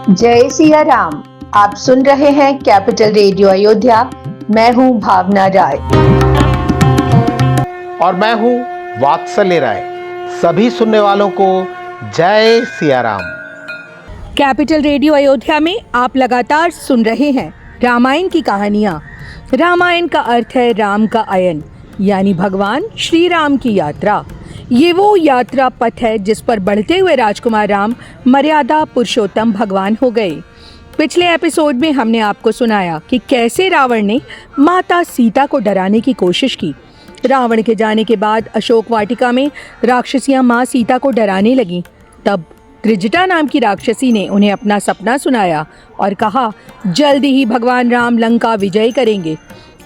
जय सिया राम। आप सुन रहे हैं कैपिटल रेडियो अयोध्या। मैं हूं भावना राय और मैं हूं वात्सल्य राय। सभी सुनने वालों को जय सिया राम। कैपिटल रेडियो अयोध्या में आप लगातार सुन रहे हैं रामायण की कहानियाँ। रामायण का अर्थ है राम का अयन, यानी भगवान श्री राम की यात्रा। ये वो यात्रा पथ है जिस पर बढ़ते हुए राजकुमार राम मर्यादा पुरुषोत्तम भगवान हो गए। पिछले एपिसोड में हमने आपको सुनाया कि कैसे रावण ने माता सीता को डराने की कोशिश की। रावण के जाने के बाद अशोक वाटिका में राक्षसियां माँ सीता को डराने लगीं। तब त्रिजटा नाम की राक्षसी ने उन्हें अपना सपना सुनाया और कहा, जल्दी ही भगवान राम लंका विजय करेंगे।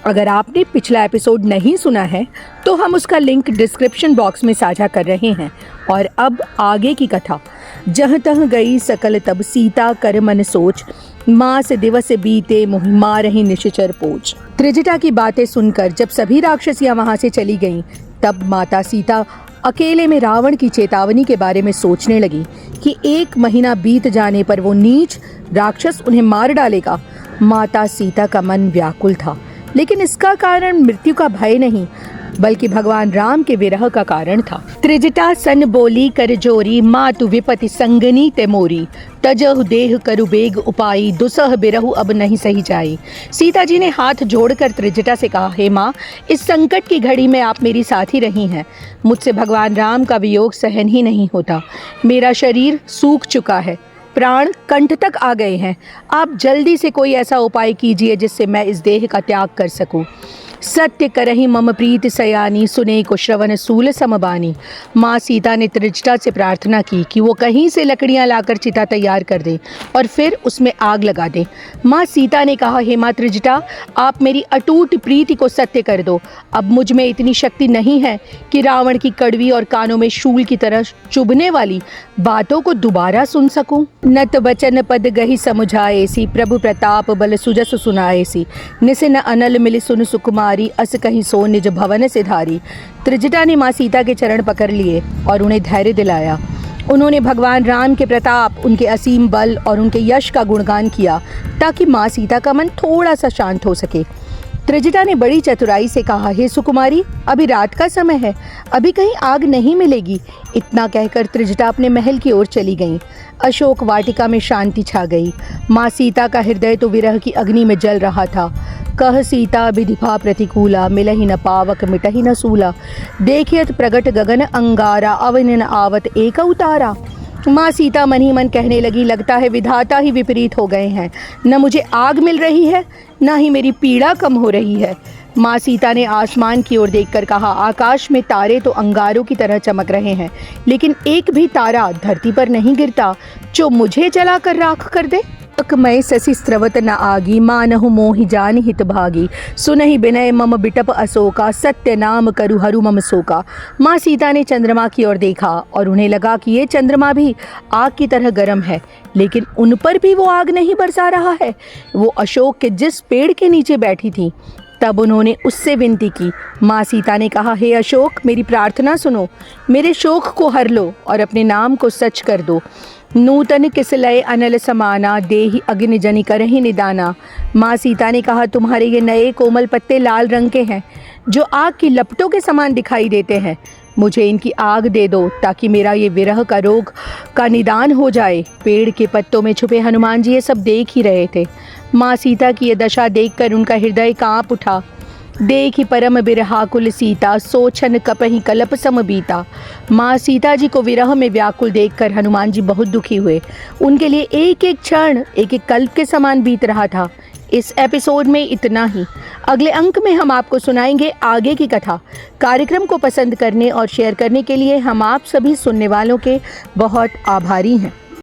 अगर आपने पिछला एपिसोड नहीं सुना है तो हम उसका लिंक डिस्क्रिप्शन बॉक्स में साझा कर रहे हैं। और अब आगे की कथा। जहाँ तह गई सकल तब सीता कर मन सोच, मास दिवस बीते मोहि मारहि निश्चर पोच। त्रिजटा की बातें सुनकर जब सभी राक्षसियां वहां से चली गईं, तब माता सीता अकेले में रावण की चेतावनी के बारे में सोचने लगी कि 1 महीना बीत जाने पर वो नीच राक्षस उन्हें मार डालेगा। माता सीता का मन व्याकुल था, लेकिन इसका कारण मृत्यु का भय नहीं बल्कि भगवान राम के विरह का कारण था। त्रिजटा सन बोली कर जोरी, मातु विपति संगनी ते मोरी। तजहु देह करु बेग उपाई, दुसह बिरहु अब नहीं सही जाई। सीता जी ने हाथ जोड़कर त्रिजटा से कहा, हे माँ, इस संकट की घड़ी में आप मेरी साथी रही हैं। मुझसे भगवान राम का वियोग सहन ही नहीं होता। मेरा शरीर सूख चुका है, प्राण कंठ तक आ गए हैं। आप जल्दी से कोई ऐसा उपाय कीजिए जिससे मैं इस देह का त्याग कर सकूं। सत्य करहि मम प्रीति सयानी, सुने को श्रवण सूल समबानी। माँ सीता ने त्रिजटा से प्रार्थना की कि वो कहीं से लकड़ियां लाकर चिता तैयार कर दे और फिर उसमें आग लगा दे। माँ सीता ने कहा, हे माँ त्रिजटा, आप मेरी अटूट प्रीति को सत्य कर दो। अब मुझ में इतनी शक्ति नहीं है कि रावण की कड़वी और कानों में शूल की तरह चुभने वाली बातों को दोबारा सुन सकूं। नत बचन पद गही समुझाएसी, प्रभु प्रताप बल सुजस सुनाएसी। निसिन अनल मिलि सुन सुकुमारी, अस कहीं सो निज भवन से धारी। त्रिजटा ने माँ सीता के चरण पकड़ लिए और उन्हें धैर्य दिलाया। उन्होंने भगवान राम के प्रताप, उनके असीम बल और उनके यश का गुणगान किया ताकि माँ सीता का मन थोड़ा सा शांत हो सके। त्रिजटा ने बड़ी चतुराई से कहा, हे सुकुमारी, अभी रात का समय है, अभी कहीं आग नहीं मिलेगी। इतना कहकर त्रिजटा अपने महल की ओर चली गईं। अशोक वाटिका में शांति छा गई। माँ सीता का हृदय तो विरह की अग्नि में जल रहा था। कह सीता विधिभा प्रतिकूला, मिलहि न पावक मिटहि न सूला। देखियत प्रगट गगन अंगारा, अवन न आवत एक उतारा। माँ सीता मन ही मन कहने लगी, लगता है विधाता ही विपरीत हो गए हैं। न मुझे आग मिल रही है, न ही मेरी पीड़ा कम हो रही है। माँ सीता ने आसमान की ओर देखकर कहा, आकाश में तारे तो अंगारों की तरह चमक रहे हैं, लेकिन एक भी तारा धरती पर नहीं गिरता जो मुझे जलाकर राख कर दे। मैं ससी स्त्रवत न आगी, मानहु मोहि जान हित भागी। सुनहि बिनय मम बिटप अशोका, सत्य नाम करु हरु मम शोका। माँ सीता ने चंद्रमा की ओर देखा और उन्हें लगा कि ये चंद्रमा भी आग की तरह गर्म है, लेकिन उन पर भी वो आग नहीं बरसा रहा है। वो अशोक के जिस पेड़ के नीचे बैठी थी। तब उन्होंने उससे विनती की। माँ सीता ने कहा, हे अशोक, मेरी प्रार्थना सुनो, मेरे शोक को हर लो और अपने नाम को सच कर दो। नूतन किसलय अनल समाना, देहि अग्नि जनि करहि निदाना। माँ सीता ने कहा, तुम्हारे ये नए कोमल पत्ते लाल रंग के हैं जो आग की लपटों के समान दिखाई देते हैं। मुझे इनकी आग दे दो ताकि मेरा ये विरह का रोग का निदान हो जाए। पेड़ के पत्तों में छुपे हनुमान जी ये सब देख ही रहे थे। माँ सीता की ये दशा देखकर उनका हृदय काँप उठा। देखि परम बिरहाकुल सीता, सोचन कपहि कलप सम बीता। माँ सीता जी को विरह में व्याकुल देखकर हनुमान जी बहुत दुखी हुए। उनके लिए एक एक क्षण एक एक कल्प के समान बीत रहा था। इस एपिसोड में इतना ही। अगले अंक में हम आपको सुनाएंगे आगे की कथा। कार्यक्रम को पसंद करने और शेयर करने के लिए हम आप सभी सुनने वालों के बहुत आभारी हैं।